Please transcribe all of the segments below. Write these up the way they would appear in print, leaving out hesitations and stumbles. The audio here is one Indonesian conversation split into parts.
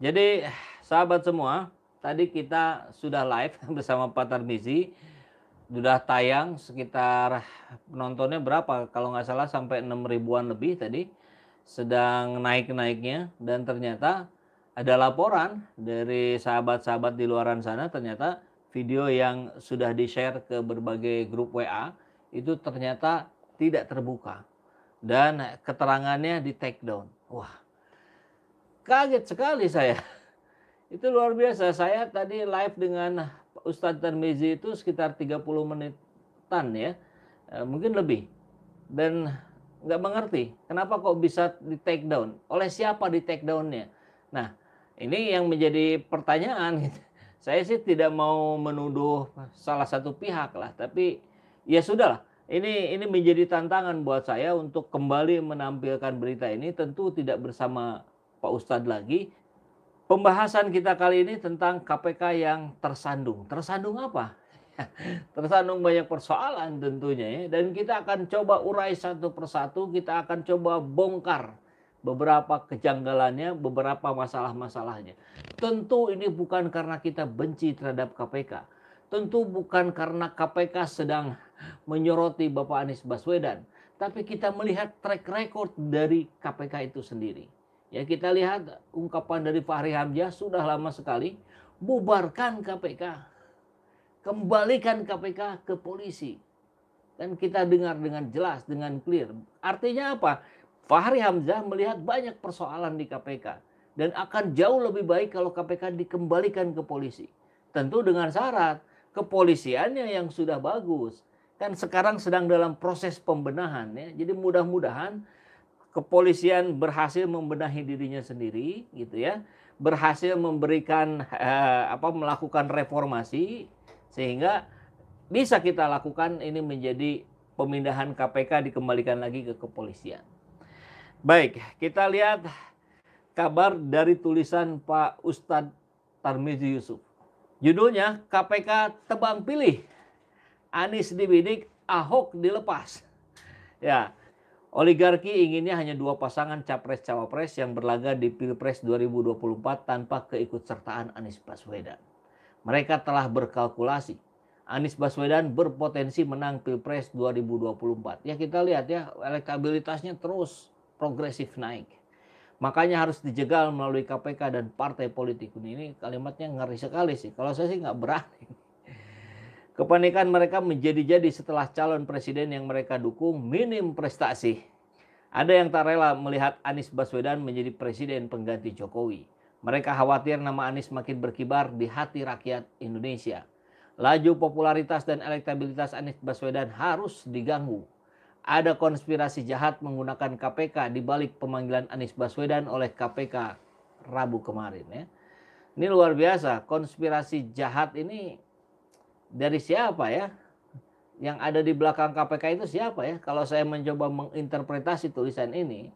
Jadi sahabat semua, tadi kita sudah live bersama Pak Tarmizi, sudah tayang sekitar penontonnya berapa, kalau nggak salah sampai 6 ribuan lebih tadi, sedang naik-naiknya dan ternyata ada laporan dari sahabat-sahabat di luaran sana, ternyata video yang sudah di-share ke berbagai grup WA itu ternyata tidak terbuka dan keterangannya di take down. Wah, kaget sekali saya. Itu luar biasa. Saya tadi live dengan Ustadz Tarmizi itu sekitar 30 menitan ya, mungkin lebih. Dan nggak mengerti kenapa kok bisa di take down, oleh siapa di take down-nya. Nah, ini yang menjadi pertanyaan gitu. Saya sih tidak mau menuduh salah satu pihak lah, tapi ya sudahlah. Ini menjadi tantangan buat saya untuk kembali menampilkan berita ini, tentu tidak bersama Pak Ustadz lagi. Pembahasan kita kali ini tentang KPK yang tersandung. Tersandung apa? Tersandung banyak persoalan tentunya ya. Dan kita akan coba urai satu persatu, kita akan coba bongkar beberapa kejanggalannya, beberapa masalah-masalahnya. Tentu ini bukan karena kita benci terhadap KPK. Tentu bukan karena KPK sedang menyoroti Bapak Anies Baswedan. Tapi kita melihat track record dari KPK itu sendiri. Ya, kita lihat ungkapan dari Fahri Hamzah sudah lama sekali, bubarkan KPK, kembalikan KPK ke polisi. Dan kita dengar dengan jelas, dengan clear. Artinya apa? Fahri Hamzah melihat banyak persoalan di KPK dan akan jauh lebih baik kalau KPK dikembalikan ke polisi. Tentu dengan syarat kepolisiannya yang sudah bagus. Kan sekarang sedang dalam proses pembenahan ya. Jadi mudah-mudahan kepolisian berhasil membenahi dirinya sendiri gitu ya, berhasil memberikan melakukan reformasi sehingga bisa kita lakukan ini menjadi pemindahan KPK dikembalikan lagi ke kepolisian. Baik, kita lihat kabar dari tulisan Pak Ustadz Tarmizi Yusuf. Judulnya KPK tebang pilih, Anies dibidik, Ahok dilepas. Ya, oligarki inginnya hanya 2 pasangan capres-cawapres yang berlaga di Pilpres 2024 tanpa keikutsertaan Anies Baswedan. Mereka telah berkalkulasi. Anies Baswedan berpotensi menang Pilpres 2024. Ya kita lihat ya, elektabilitasnya terus progresif naik. Makanya harus dijegal melalui KPK dan partai politik. Ini kalimatnya ngeri sekali sih. Kalau saya sih nggak berani. Kepanikan mereka menjadi-jadi setelah calon presiden yang mereka dukung minim prestasi. Ada yang tak rela melihat Anies Baswedan menjadi presiden pengganti Jokowi. Mereka khawatir nama Anies makin berkibar di hati rakyat Indonesia. Laju popularitas dan elektabilitas Anies Baswedan harus diganggu. Ada konspirasi jahat menggunakan KPK di balik pemanggilan Anies Baswedan oleh KPK Rabu kemarin ya. Ini luar biasa, konspirasi jahat ini dari siapa ya? Yang ada di belakang KPK itu siapa ya? Kalau saya mencoba menginterpretasi tulisan ini,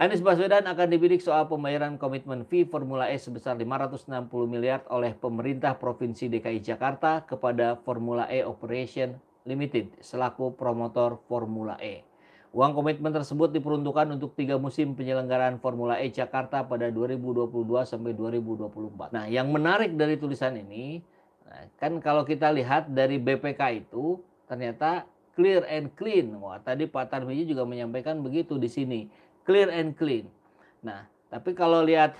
Anies Baswedan akan dibidik soal pembayaran komitmen fee Formula E sebesar 560 miliar oleh pemerintah Provinsi DKI Jakarta kepada Formula E Operation Limited selaku promotor Formula E. Uang komitmen tersebut diperuntukkan untuk 3 musim penyelenggaraan Formula E Jakarta pada 2022 sampai 2024. Nah, yang menarik dari tulisan ini, kan kalau kita lihat dari BPK itu ternyata clear and clean. Wah, tadi Pak Tarmizi juga menyampaikan begitu di sini, clear and clean. Nah, tapi kalau lihat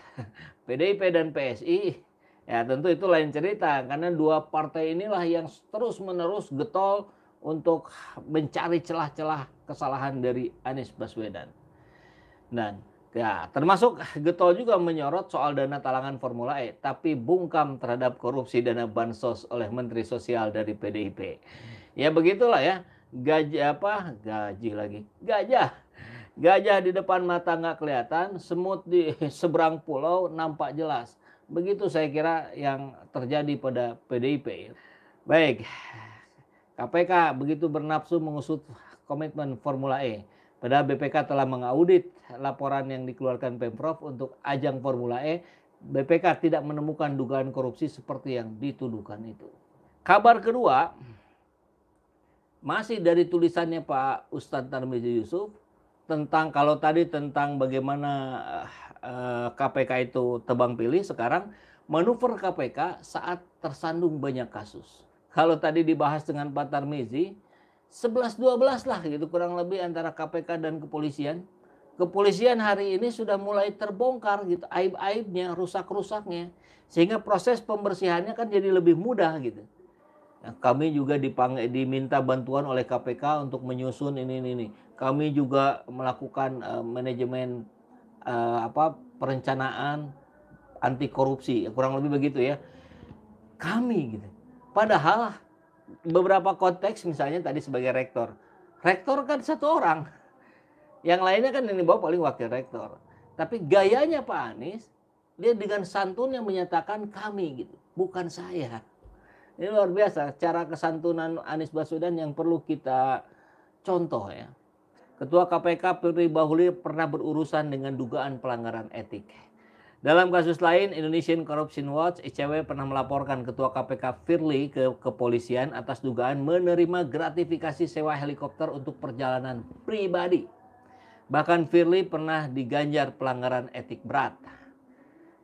PDIP dan PSI, ya tentu itu lain cerita karena 2 partai inilah yang terus-menerus getol untuk mencari celah-celah kesalahan dari Anies Baswedan. Dan ya, termasuk getol juga menyorot soal dana talangan Formula E, tapi bungkam terhadap korupsi dana bansos oleh Menteri Sosial dari PDIP. Ya begitulah ya, gajah. Gajah di depan mata nggak kelihatan, semut di seberang pulau nampak jelas. Begitu saya kira yang terjadi pada PDIP. Baik, KPK begitu bernafsu mengusut komitmen Formula E. Padahal BPK telah mengaudit laporan yang dikeluarkan Pemprov untuk ajang Formula E. BPK tidak menemukan dugaan korupsi seperti yang dituduhkan itu. Kabar kedua, masih dari tulisannya Pak Ustadz Tarmizi Yusuf, tentang kalau tadi tentang bagaimana KPK itu tebang pilih, sekarang manuver KPK saat tersandung banyak kasus. Kalau tadi dibahas dengan Pak Tarmizi, 11-12 lah gitu kurang lebih antara KPK dan kepolisian. Kepolisian hari ini sudah mulai terbongkar gitu aib-aibnya, rusak-rusaknya. Sehingga proses pembersihannya kan jadi lebih mudah gitu. Nah, kami juga diminta bantuan oleh KPK untuk menyusun ini. Kami juga melakukan manajemen perencanaan anti korupsi, kurang lebih begitu ya. Kami gitu. Padahal beberapa konteks misalnya tadi sebagai rektor kan satu orang, yang lainnya kan yang dibawa paling wakil rektor. Tapi gayanya Pak Anies, dia dengan santunnya menyatakan kami gitu, bukan saya. Ini luar biasa cara kesantunan Anies Baswedan yang perlu kita contoh ya. Ketua KPK Firly Bahuri pernah berurusan dengan dugaan pelanggaran etik. Dalam kasus lain, Indonesian Corruption Watch (ICW) pernah melaporkan Ketua KPK Firly ke kepolisian atas dugaan menerima gratifikasi sewa helikopter untuk perjalanan pribadi. Bahkan Firly pernah diganjar pelanggaran etik berat.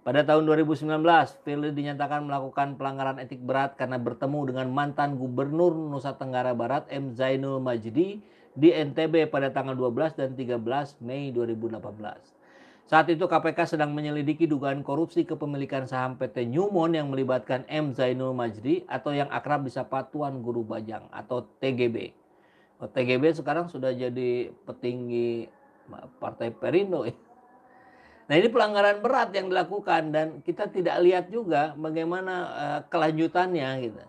Pada tahun 2019, Firly dinyatakan melakukan pelanggaran etik berat karena bertemu dengan mantan Gubernur Nusa Tenggara Barat M. Zainul Majdi di NTB pada tanggal 12 dan 13 Mei 2018. Saat itu KPK sedang menyelidiki dugaan korupsi kepemilikan saham PT Newmont yang melibatkan M. Zainul Majdi atau yang akrab disapa Tuan Guru Bajang atau TGB. TGB sekarang sudah jadi petinggi Partai Perindo ya. Nah, ini pelanggaran berat yang dilakukan dan kita tidak lihat juga bagaimana kelanjutannya gitu.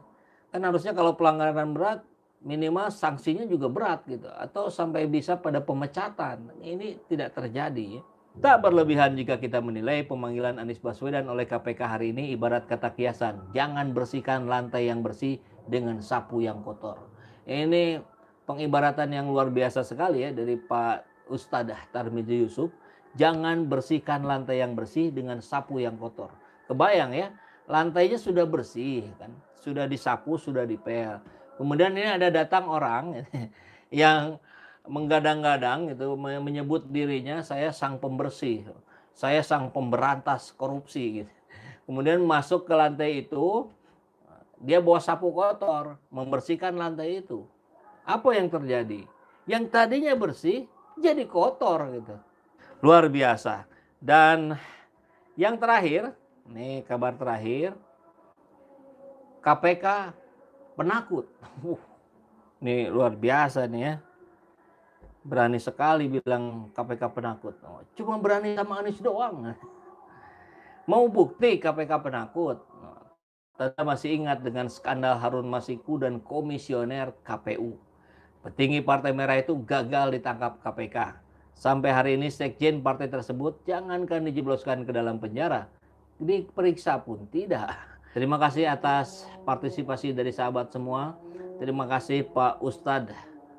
Kan harusnya kalau pelanggaran berat minimal sanksinya juga berat gitu atau sampai bisa pada pemecatan. Ini tidak terjadi ya. Tak berlebihan jika kita menilai pemanggilan Anies Baswedan oleh KPK hari ini ibarat kata kiasan. Jangan bersihkan lantai yang bersih dengan sapu yang kotor. Ini pengibaratan yang luar biasa sekali ya dari Pak Ustadz Tarmizi Yusuf. Jangan bersihkan lantai yang bersih dengan sapu yang kotor. Kebayang ya, lantainya sudah bersih kan, sudah disapu, sudah dipel. Kemudian ini ada datang orang yang menggadang-gadang gitu, menyebut dirinya saya sang pembersih, saya sang pemberantas korupsi gitu. Kemudian masuk ke lantai itu, dia bawa sapu kotor, membersihkan lantai itu. Apa yang terjadi? Yang tadinya bersih jadi kotor gitu. Luar biasa. Dan yang terakhir, nih kabar terakhir, KPK penakut. Nih luar biasa nih ya. Berani sekali bilang KPK penakut. Cuma berani sama Anies doang. Mau bukti KPK penakut. Kita masih ingat dengan skandal Harun Masiku dan komisioner KPU. Petinggi Partai Merah itu gagal ditangkap KPK. Sampai hari ini sekjen partai tersebut jangankan dijebloskan ke dalam penjara, diperiksa pun tidak. Terima kasih atas partisipasi dari sahabat semua. Terima kasih Pak Ustadz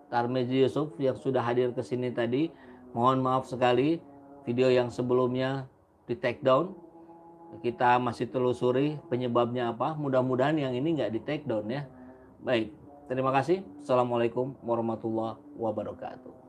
Tarmizi Yusuf yang sudah hadir ke sini tadi. Mohon maaf sekali video yang sebelumnya di take down. Kita masih telusuri penyebabnya apa. Mudah-mudahan yang ini nggak di take down ya. Baik, terima kasih. Assalamualaikum warahmatullahi wabarakatuh.